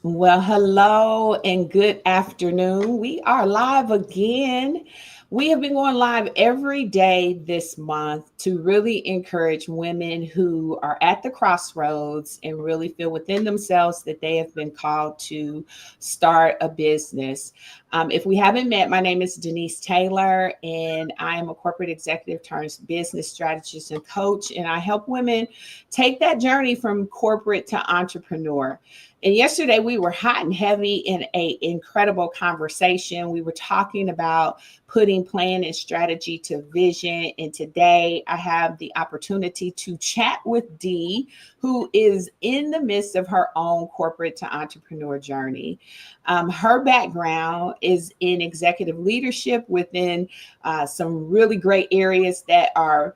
Well, hello and good afternoon. We are live again. We have been going live every day this month to really encourage women who are at the crossroads and really feel within themselves that they have been called to start a business. If we haven't met, my name is Denise Taylor, and I am a corporate executive turned business strategist and coach. And I help women take that journey from corporate to entrepreneur. And yesterday we were hot and heavy in a incredible conversation. We were talking about putting plan and strategy to vision. And today I have the opportunity to chat with Dee, who is in the midst of her own corporate to entrepreneur journey. Her background is in executive leadership within some really great areas that are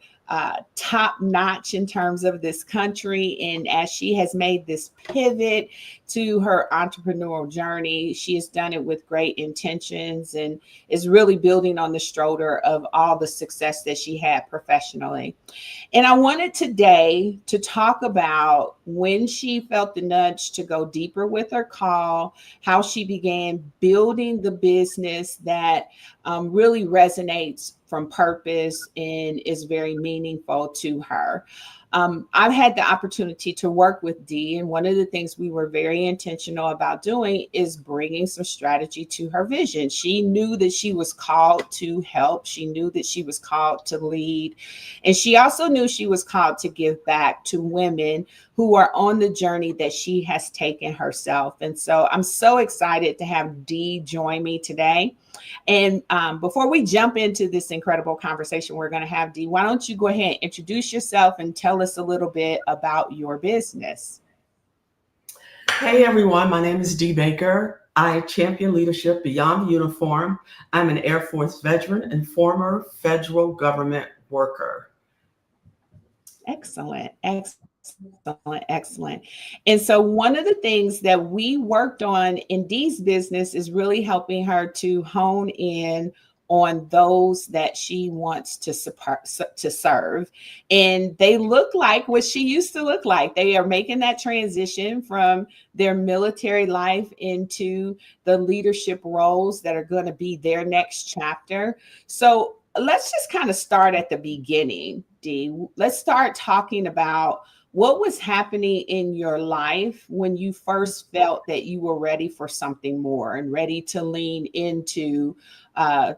top notch in terms of this country. And as she has made this pivot to her entrepreneurial journey, she has done it with great intentions and is really building on the shoulder of all the success that she had professionally. And I wanted today to talk about when she felt the nudge to go deeper with her call, how she began building the business that really resonates from purpose and is very meaningful to her. I've had the opportunity to work with Dee, and one of the things we were very intentional about doing is bringing some strategy to her vision. She knew that she was called to help. She knew that she was called to lead. And she also knew she was called to give back to women who are on the journey that she has taken herself. And so I'm so excited to have Dee join me today. And before we jump into this incredible conversation we're going to have, Dee, why don't you go ahead and introduce yourself and tell us a little bit about your business? Hey everyone, my name is Dee Baker. I champion leadership beyond the uniform. I'm an Air Force veteran and former federal government worker. Excellent, excellent. And so, one of the things that we worked on in Dee's business is really helping her to hone in on those that she wants to support, to serve. And they look like what she used to look like. They are making that transition from their military life into the leadership roles that are going to be their next chapter. So, let's just kind of start at the beginning, Dee. Let's start talking about what was happening in your life when you first felt that you were ready for something more and ready to lean into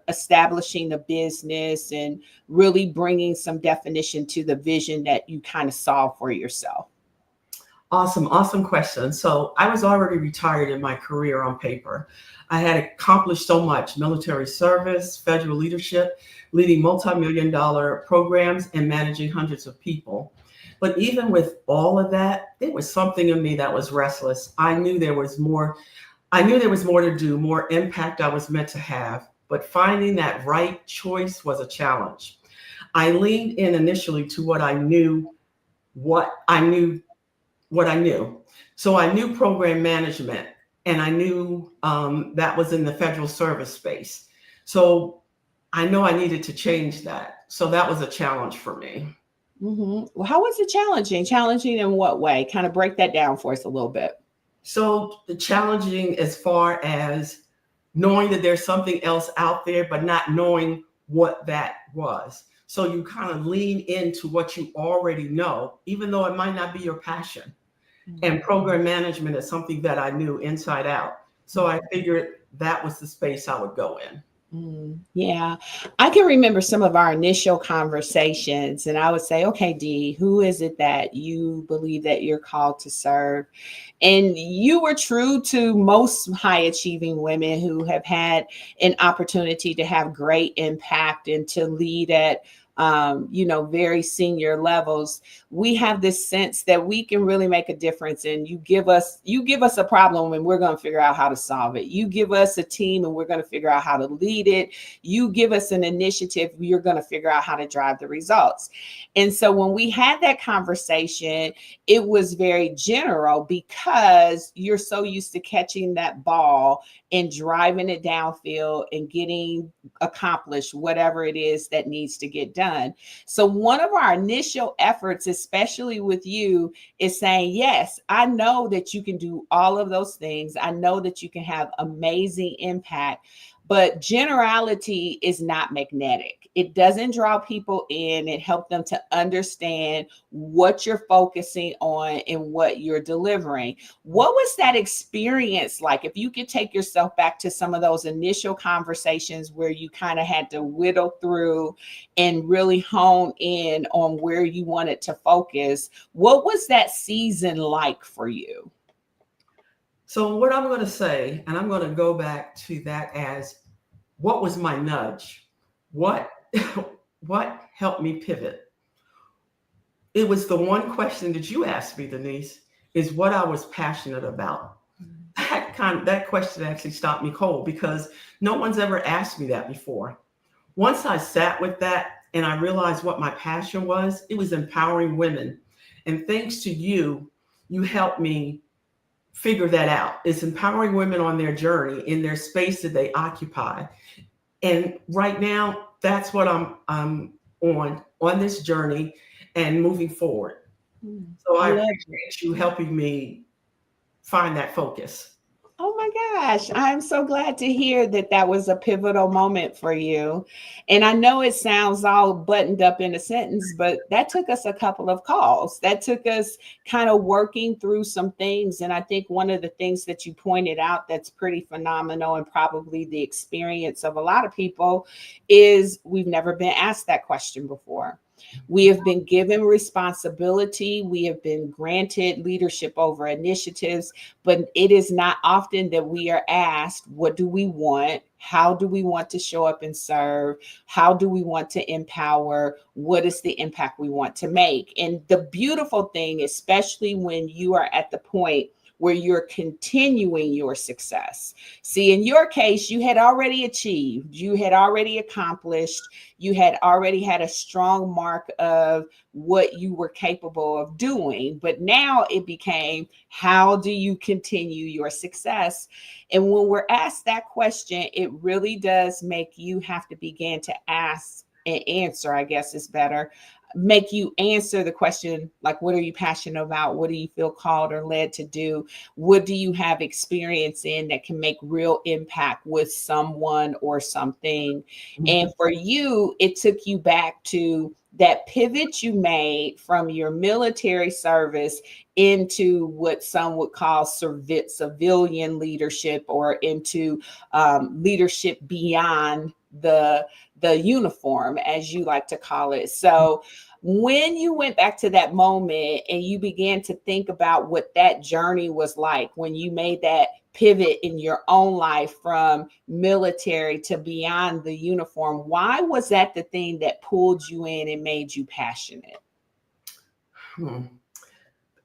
establishing a business and really bringing some definition to the vision that you kind of saw for yourself. Awesome question. So I was already retired in my career on paper. I had accomplished so much: military service, federal leadership, leading multi-million-dollar programs and managing hundreds of people. But even with all of that, there was something in me that was restless. I knew there was more. I knew there was more to do, more impact I was meant to have. But finding that right choice was a challenge. I leaned in initially to what I knew, what I knew what I knew. So I knew program management, and I knew that was in the federal service space. So I know I needed to change that. So that was a challenge for me. Well, how was it challenging? Challenging in what way? Kind of break that down for us a little bit. So the challenging as far as knowing that there's something else out there, but not knowing what that was. So you kind of lean into what you already know, even though it might not be your passion. And program management is something that I knew inside out. So I figured that was the space I would go in. Yeah, I can remember some of our initial conversations, and I would say, okay, Dee, who is it that you believe that you're called to serve? And you were true to most high achieving women who have had an opportunity to have great impact and to lead at very senior levels. We have this sense that we can really make a difference, and you give us a problem and we're going to figure out how to solve it. You give us a team and we're going to figure out how to lead it. You give us an initiative, you're going to figure out how to drive the results. And so when we had that conversation, it was very general because you're so used to catching that ball and driving it downfield and getting accomplished whatever it is that needs to get done. So one of our initial efforts, especially with you, is saying, yes, I know that you can do all of those things. I know that you can have amazing impact, but generality is not magnetic. It doesn't draw people in. It helps them to understand what you're focusing on and what you're delivering. What was that experience like? If you could take yourself back to some of those initial conversations where you kind of had to whittle through and really hone in on where you wanted to focus, what was that season like for you? So what I'm going to say, and I'm going to go back to that as what was my nudge? What what helped me pivot? It was the one question that you asked me, Denise, is what I was passionate about. That question actually stopped me cold because no one's ever asked me that before. Once I sat with that and I realized what my passion was, it was empowering women. And thanks to you, you helped me figure that out. It's empowering women on their journey in their space that they occupy. And right now, that's what I'm on this journey and moving forward. So I I love it. appreciate you helping me find that focus. Oh my gosh, I'm so glad to hear that that was a pivotal moment for you. And I know it sounds all buttoned up in a sentence, but that took us a couple of calls. That took us kind of working through some things. And I think one of the things that you pointed out that's pretty phenomenal and probably the experience of a lot of people is we've never been asked that question before. We have been given responsibility. We have been granted leadership over initiatives, but it is not often that we are asked, what do we want? How do we want to show up and serve? How do we want to empower? What is the impact we want to make? And the beautiful thing, especially when you are at the point where you're continuing your success. See, in your case, you had already achieved, you had already accomplished, you had already had a strong mark of what you were capable of doing. But now it became, how do you continue your success? And when we're asked that question, it really does make you have to begin to ask and answer, I guess is better, make you answer the question like, what are you passionate about? What do you feel called or led to do? What do you have experience in that can make real impact with someone or something? And for you, it took you back to that pivot you made from your military service into what some would call civilian leadership, or into leadership beyond the uniform, as you like to call it. So when you went back to that moment and you began to think about what that journey was like, when you made that pivot in your own life from military to beyond the uniform, why was that the thing that pulled you in and made you passionate? Hmm.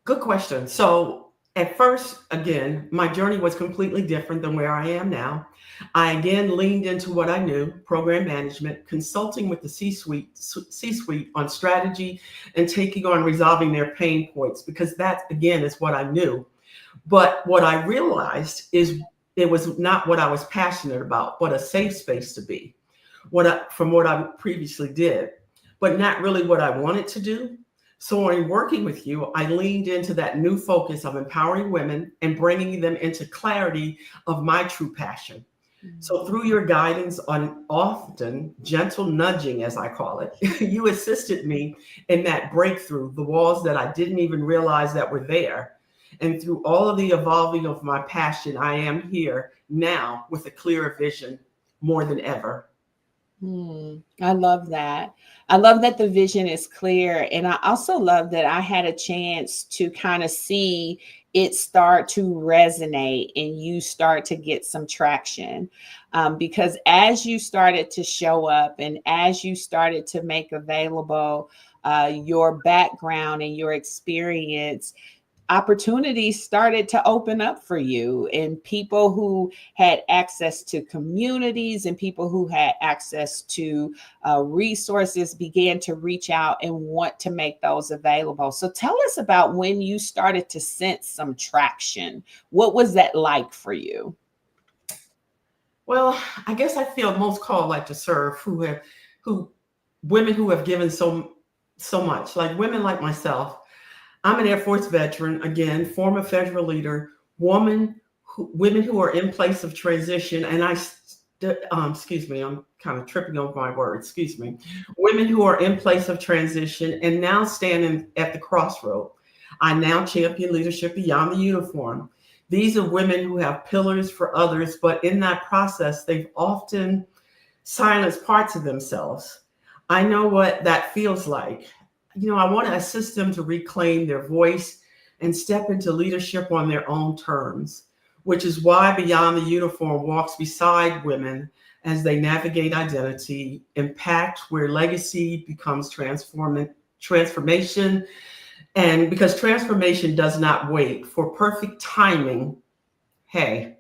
Good question. So at first, again, my journey was completely different than where I am now. I again leaned into what I knew, program management, consulting with the C-suite on strategy and taking on resolving their pain points, because that again is what I knew. But what I realized is it was not what I was passionate about, but a safe space to be. From what I previously did, but not really what I wanted to do. So in working with you, I leaned into that new focus of empowering women and bringing them into clarity of my true passion. So through your guidance on often gentle nudging, as I call it, you assisted me in that breakthrough, the walls that I didn't even realize that were there. And through all of the evolving of my passion, I am here now with a clearer vision more than ever. I love that. I love that the vision is clear. And I also love that I had a chance to kind of see it start to resonate and you start to get some traction. Because as you started to show up and as you started to make available your background and your experience, opportunities started to open up for you, and people who had access to communities and people who had access to resources began to reach out and want to make those available. So tell us about when you started to sense some traction. What was that like for you? Well, I guess I feel most called like to serve who women who have given so much, like women like myself. I'm an Air Force veteran, again, former federal leader, women who are in place of transition, and excuse me, I'm kind of tripping over my words, excuse me. Women who are in place of transition and now standing at the crossroad. I now champion leadership beyond the uniform. These are women who have pillars for others, but in that process, they've often silenced parts of themselves. I know what that feels like. I want to assist them to reclaim their voice and step into leadership on their own terms, which is why Beyond the Uniform walks beside women as they navigate identity, impact where legacy becomes transformation. And because transformation does not wait for perfect timing, hey,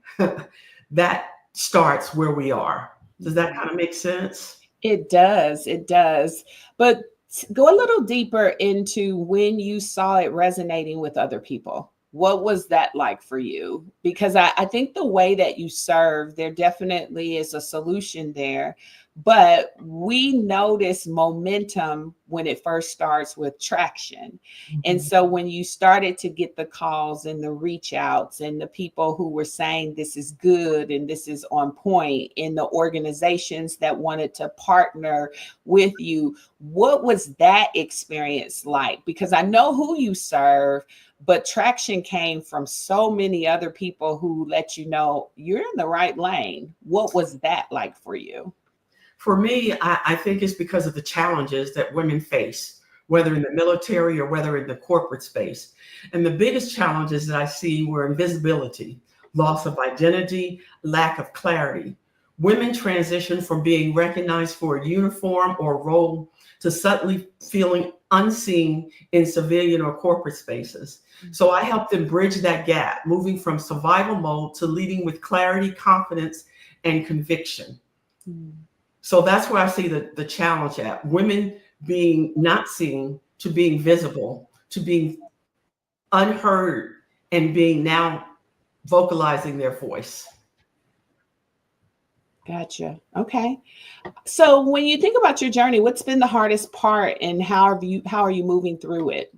that starts where we are. Does that kind of make sense? It does. It does. But go a little deeper into when you saw it resonating with other people. What was that like for you? Because I think the way that you serve, there definitely is a solution there. But we notice momentum when it first starts with traction. And so when you started to get the calls and the reach outs and the people who were saying this is good and this is on point, in the organizations that wanted to partner with you, what was that experience like? Because I know who you serve, but traction came from so many other people who let you know you're in the right lane. What was that like for you? For me, I think it's because of the challenges that women face, whether in the military or whether in the corporate space. And the biggest challenges that I see were invisibility, loss of identity, lack of clarity. Women transition from being recognized for a uniform or role to suddenly feeling unseen in civilian or corporate spaces. So I help them bridge that gap, moving from survival mode to leading with clarity, confidence, and conviction. So that's where I see the challenge at. Women being not seen to being visible, to being unheard, and being now vocalizing their voice. Gotcha. Okay. So when you think about your journey, what's been the hardest part and how are you moving through it?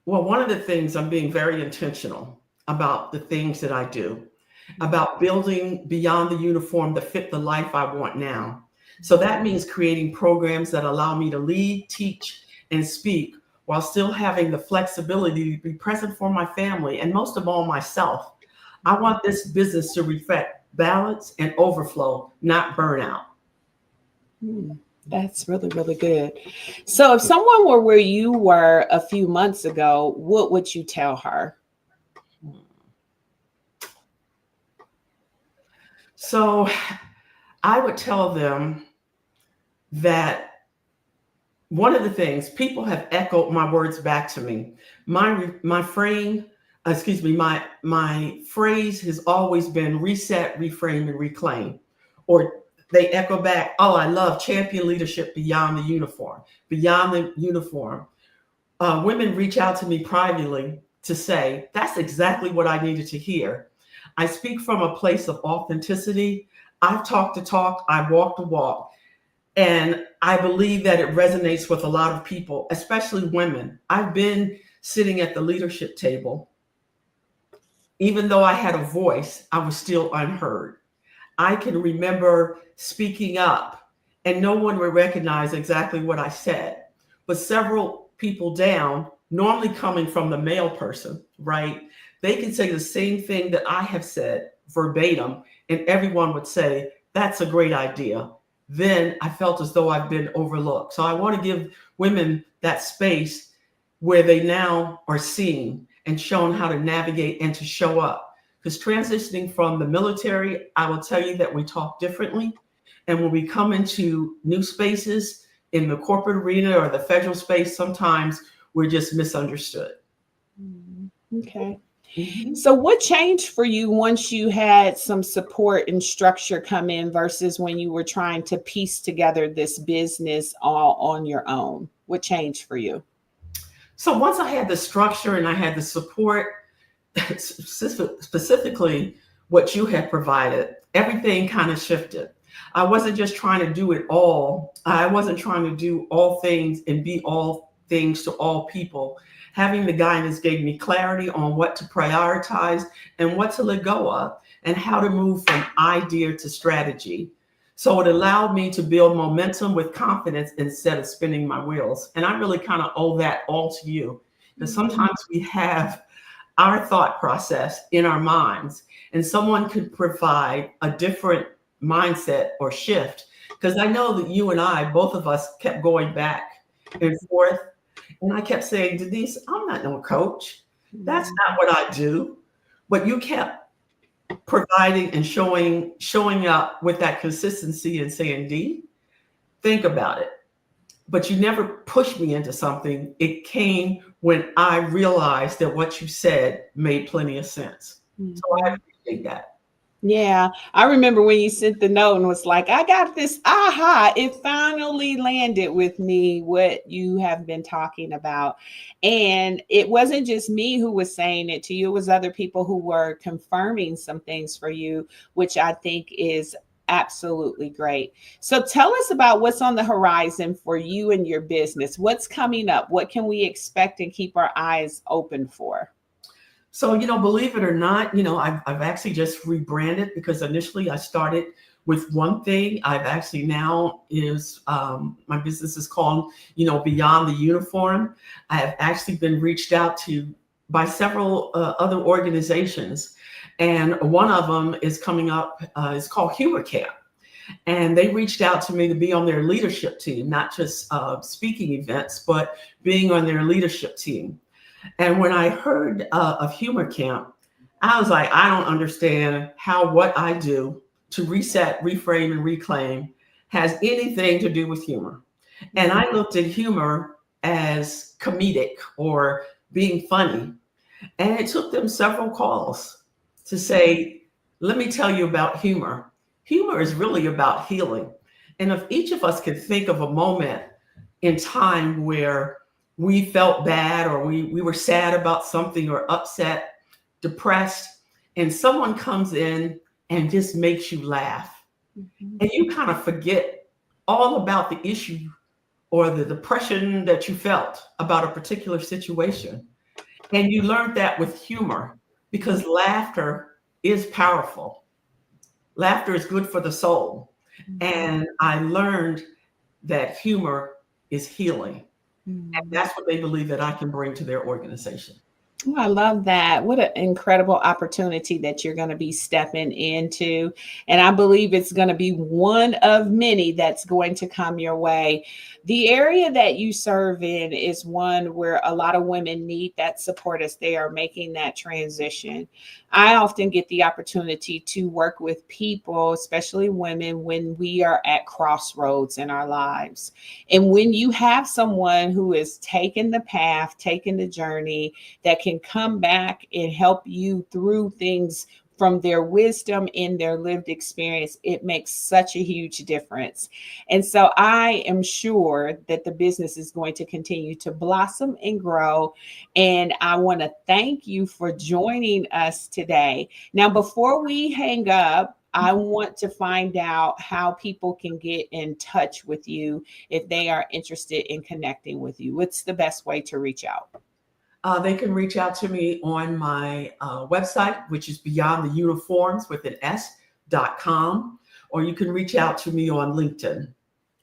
Well, one of the things, I'm being very intentional about the things that I do, about building beyond the uniform to fit the life I want now. So that means creating programs that allow me to lead, teach, and speak while still having the flexibility to be present for my family and most of all, myself. I want this business to reflect balance and overflow, not burnout. That's really, really good. So if someone were where you were a few months ago, what would you tell her? So I would tell them that one of the things people have echoed my words back to me. My frame, excuse me, my phrase has always been reset, reframe, and reclaim. Or they echo back, oh, I love champion leadership beyond the uniform, beyond the uniform. Women reach out to me privately to say, that's exactly what I needed to hear. I speak from a place of authenticity. I've talked the talk, I walk the walk. And I believe that it resonates with a lot of people, especially women. I've been sitting at the leadership table. Even though I had a voice, I was still unheard. I can remember speaking up and no one would recognize exactly what I said. But several people down, normally coming from the male person, right? They can say the same thing that I have said verbatim, and everyone would say, that's a great idea. Then I felt as though I've been overlooked. So I want to give women that space where they now are seen and shown how to navigate and to show up. Because transitioning from the military, I will tell you that we talk differently. And when we come into new spaces in the corporate arena or the federal space, sometimes we're just misunderstood. Okay. So what changed for you once you had some support and structure come in versus when you were trying to piece together this business all on your own? What changed for you? So once I had the structure and I had the support, specifically what you had provided, everything kind of shifted. I wasn't just trying to do it all. I wasn't trying to do all things and be all things to all people. Having the guidance gave me clarity on what to prioritize and what to let go of, and how to move from idea to strategy. So it allowed me to build momentum with confidence instead of spinning my wheels. And I really kind of owe that all to you, because sometimes we have our thought process in our minds, and someone could provide a different mindset or shift. Because I know that you and I, both of us, kept going back and forth. And I kept saying, Denise, I'm not no coach. That's not what I do. But you kept providing and showing up with that consistency and saying, D, think about it. But you never pushed me into something. It came when I realized that what you said made plenty of sense. So I appreciate that. Yeah, I remember when you sent the note and was like, I got this aha. It finally landed with me what you have been talking about. And it wasn't just me who was saying it to you, it was other people who were confirming some things for you, which I think is absolutely great. So tell us about what's on the horizon for you and your business. What's coming up? What can we expect and keep our eyes open for? So, believe it or not, I've actually just rebranded, because initially I started with one thing. I've actually now my business is called, Beyond the Uniform. I have actually been reached out to by several other organizations. And one of them is coming up, it's called Humor Camp. And they reached out to me to be on their leadership team, not just speaking events, but being on their leadership team. And when I heard of Humor Camp, I was like, I don't understand how what I do to reset, reframe, and reclaim has anything to do with humor. And I looked at humor as comedic or being funny. And it took them several calls to say, let me tell you about humor. Humor is really about healing. And if each of us could think of a moment in time where we felt bad, or we were sad about something, or upset, depressed, and someone comes in and just makes you laugh, and you kind of forget all about the issue or the depression that you felt about a particular situation. And you learned that with humor, because laughter is powerful. Laughter is good for the soul. And I learned that humor is healing. And that's what they believe that I can bring to their organization. Oh, I love that. What an incredible opportunity that you're going to be stepping into. And I believe it's going to be one of many that's going to come your way. The area that you serve in is one where a lot of women need that support as they are making that transition. I often get the opportunity to work with people, especially women, when we are at crossroads in our lives. And when you have someone who is taking the path, taking the journey, that can come back and help you through things from their wisdom in their lived experience, it makes such a huge difference. And so I am sure that the business is going to continue to blossom and grow. And I want to thank you for joining us today. Now, before we hang up, I want to find out how people can get in touch with you if they are interested in connecting with you. What's the best way to reach out? They can reach out to me on my website, which is Beyond the Uniforms with an S.com, or you can reach out to me on LinkedIn.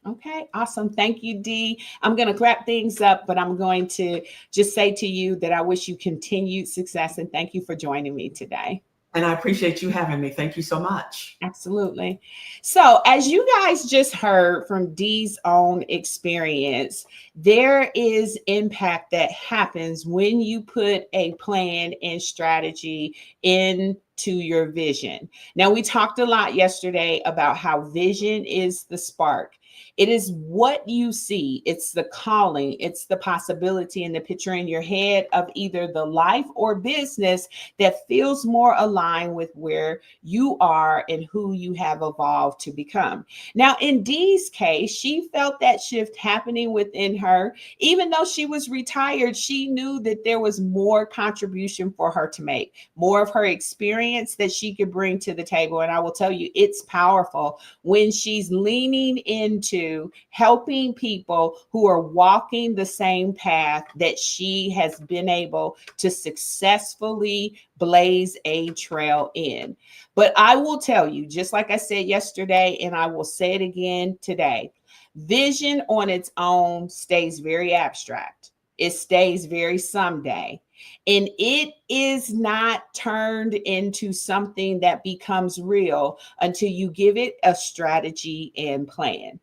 Okay, awesome. Thank you, Dee. I'm going to wrap things up, but I'm going to just say to you that I wish you continued success, and thank you for joining me today. And I appreciate you having me. Thank you so much. Absolutely. So, as you guys just heard from Dee's own experience, there is impact that happens when you put a plan and strategy into your vision. Now, we talked a lot yesterday about how vision is the spark. It is what you see. It's the calling, it's the possibility and the picture in your head of either the life or business that feels more aligned with where you are and who you have evolved to become. Now, in Dee's case, she felt that shift happening within her. Even though she was retired, she knew that there was more contribution for her to make, more of her experience that she could bring to the table. And I will tell you, it's powerful when she's leaning into helping people who are walking the same path that she has been able to successfully blaze a trail in. But I will tell you, just like I said yesterday, and I will say it again today, vision on its own stays very abstract. It stays very someday. And it is not turned into something that becomes real until you give it a strategy and plan.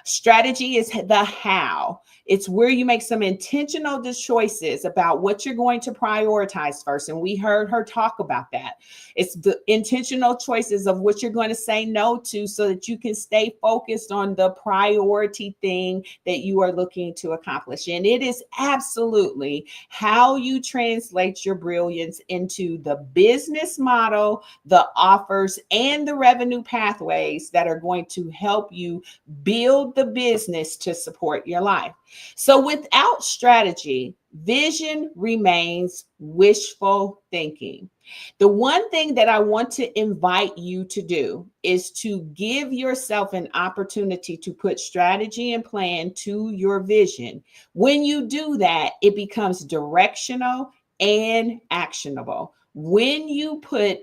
Strategy is the how. It's where you make some intentional choices about what you're going to prioritize first. And we heard her talk about that. It's the intentional choices of what you're going to say no to so that you can stay focused on the priority thing that you are looking to accomplish. And it is absolutely how you translate your brilliance into the business model, the offers, and the revenue pathways that are going to help you build the business to support your life. So without strategy, vision remains wishful thinking. The one thing that I want to invite you to do is to give yourself an opportunity to put strategy and plan to your vision. When you do that, it becomes directional and actionable. When you put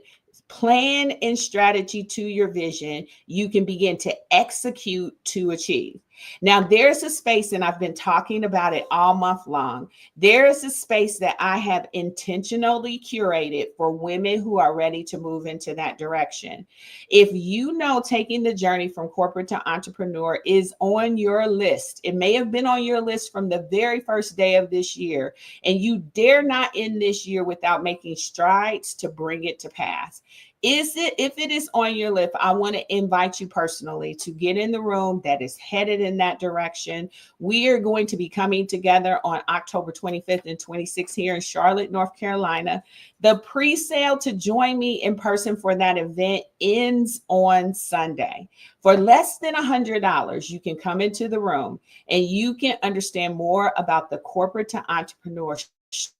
plan and strategy to your vision, you can begin to execute to achieve. Now, there's a space, and I've been talking about it all month long. There is a space that I have intentionally curated for women who are ready to move into that direction. If you know taking the journey from corporate to entrepreneur is on your list, it may have been on your list from the very first day of this year, and you dare not end this year without making strides to bring it to pass. If it is on your list, I want to invite you personally to get in the room that is headed in that direction. We are going to be coming together on October 25th and 26th here in Charlotte, North Carolina. The pre-sale to join me in person for that event ends on Sunday. For less than $100, you can come into the room and you can understand more about the corporate to entrepreneur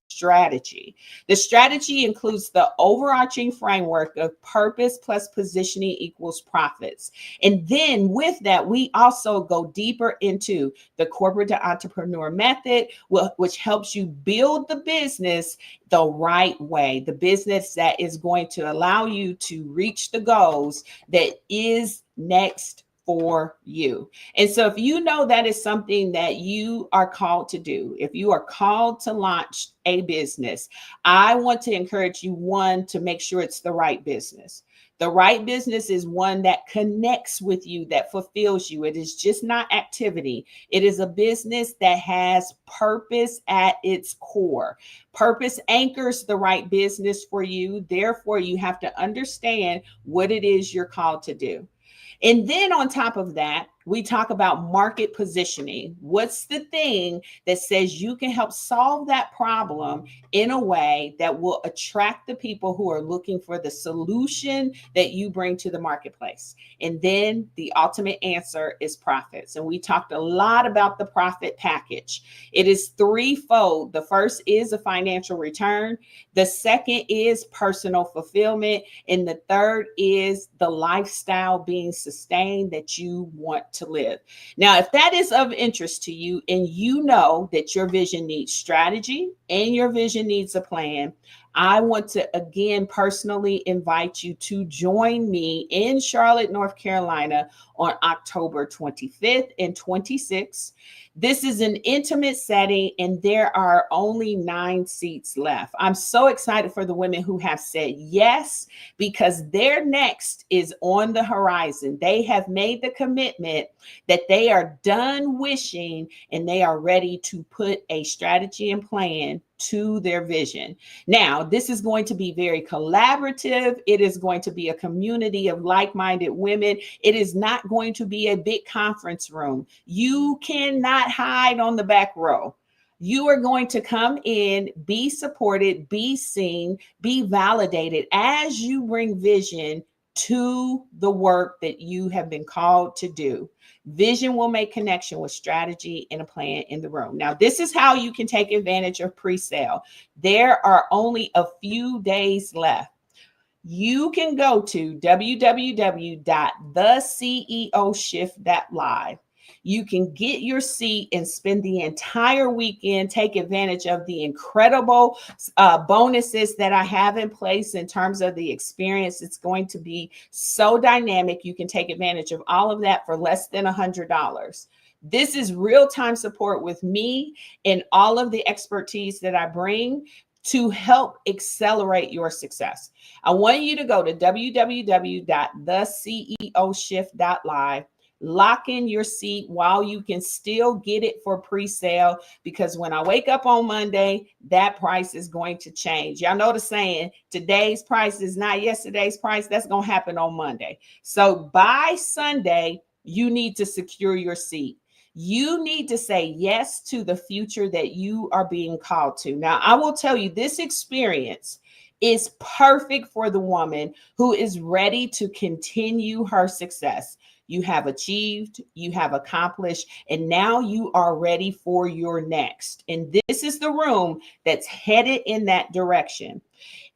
strategy. The strategy includes the overarching framework of purpose plus positioning equals profits. And then with that, we also go deeper into the corporate to entrepreneur method, which helps you build the business the right way, the business that is going to allow you to reach the goals that is next for you. And so if you know that is something that you are called to do, if you are called to launch a business, I want to encourage you, one, to make sure it's the right business. The right business is one that connects with you, that fulfills you. It is just not activity. It is a business that has purpose at its core. Purpose anchors the right business for you. Therefore, you have to understand what it is you're called to do. And then on top of that, we talk about market positioning. What's the thing that says you can help solve that problem in a way that will attract the people who are looking for the solution that you bring to the marketplace? And then the ultimate answer is profits. And we talked a lot about the profit package. It is threefold. The first is a financial return. The second is personal fulfillment. And the third is the lifestyle being sustained that you want to live. Now, if that is of interest to you and you know that your vision needs strategy and your vision needs a plan, I want to again personally invite you to join me in Charlotte, North Carolina on October 25th and 26th. This is an intimate setting, and there are only 9 seats left. I'm so excited for the women who have said yes, because their next is on the horizon. They have made the commitment that they are done wishing, and they are ready to put a strategy and plan to their vision. Now, this is going to be very collaborative. It is going to be a community of like-minded women. It is not going to be a big conference room. You cannot hide on the back row. You are going to come in, be supported, be seen, be validated as you bring vision to the work that you have been called to do. Vision will make connection with strategy and a plan in the room. Now, this is how you can take advantage of pre-sale. There are only a few days left. You can go to www.theceoshift.live. You can get your seat and spend the entire weekend, take advantage of the incredible bonuses that I have in place in terms of the experience. It's going to be so dynamic. You can take advantage of all of that for less than $100. This is real-time support with me and all of the expertise that I bring to help accelerate your success. I want you to go to www.theceoshift.live. Lock in your seat while you can still get it for pre-sale, because when I wake up on Monday, that price is going to change. Y'all know the saying, today's price is not yesterday's price. That's going to happen on Monday. So by Sunday, you need to secure your seat. You need to say yes to the future that you are being called to. Now, I will tell you, this experience is perfect for the woman who is ready to continue her success. You have achieved, you have accomplished, and now you are ready for your next. And this is the room that's headed in that direction.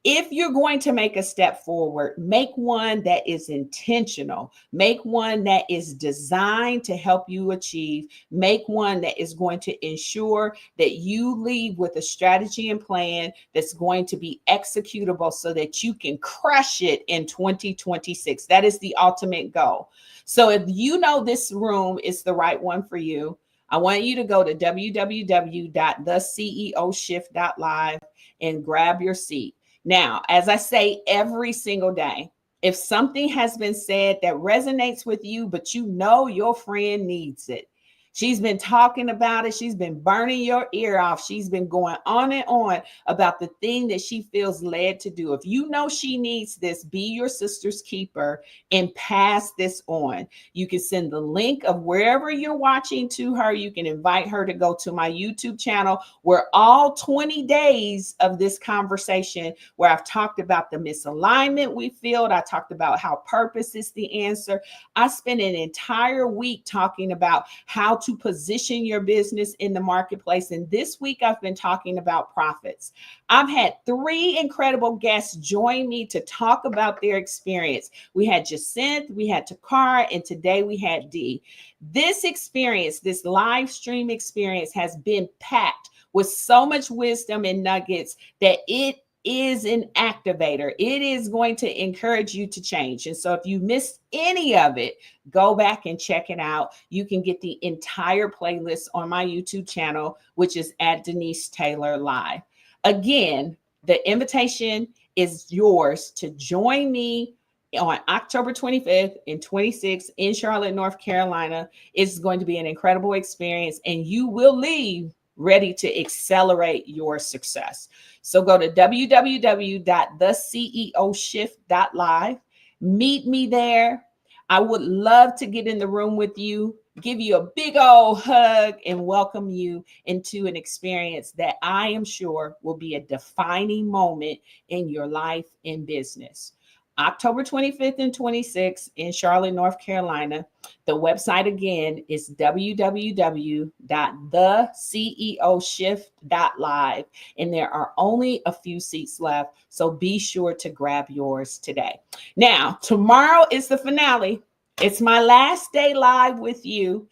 If you're going to make a step forward, make one that is intentional, make one that is designed to help you achieve, make one that is going to ensure that you leave with a strategy and plan that's going to be executable so that you can crush it in 2026. That is the ultimate goal. So if you know this room is the right one for you, I want you to go to www.theceoshift.live and grab your seat. Now, as I say every single day, if something has been said that resonates with you, but you know your friend needs it, she's been talking about it, she's been burning your ear off, she's been going on and on about the thing that she feels led to do. If you know she needs this, be your sister's keeper and pass this on. You can send the link of wherever you're watching to her. You can invite her to go to my YouTube channel, where all 20 days of this conversation, where I've talked about the misalignment we feel, I talked about how purpose is the answer. I spent an entire week talking about how to position your business in the marketplace. And this week I've been talking about profits. I've had 3 incredible guests join me to talk about their experience. We had Jacinth, we had Takara, and today we had Dee. This experience, this live stream experience, has been packed with so much wisdom and nuggets that it is an activator. It is going to encourage you to change. And so if you missed any of it, go back and check it out. You can get the entire playlist on my YouTube channel, which is at Denise Taylor Live. Again, the invitation is yours to join me on October 25th and 26th in Charlotte, North Carolina. It's going to be an incredible experience, and you will leave ready to accelerate your success. So go to www.theceoshift.live. Meet me there. I would love to get in the room with you, give you a big old hug, and welcome you into an experience that I am sure will be a defining moment in your life and business. October 25th and 26th in Charlotte, North Carolina. The website again is www.theceoshift.live, and there are only a few seats left, so be sure to grab yours today. Now, tomorrow is the finale. It's my last day live with you.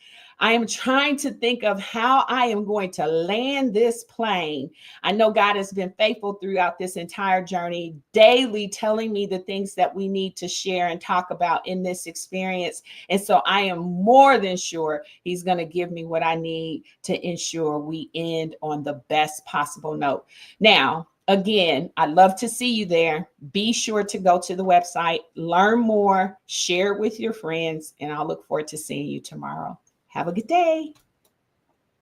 I am trying to think of how I am going to land this plane. I know God has been faithful throughout this entire journey, daily telling me the things that we need to share and talk about in this experience. And so I am more than sure He's going to give me what I need to ensure we end on the best possible note. Now, again, I'd love to see you there. Be sure to go to the website, learn more, share it with your friends, and I'll look forward to seeing you tomorrow. Have a good day.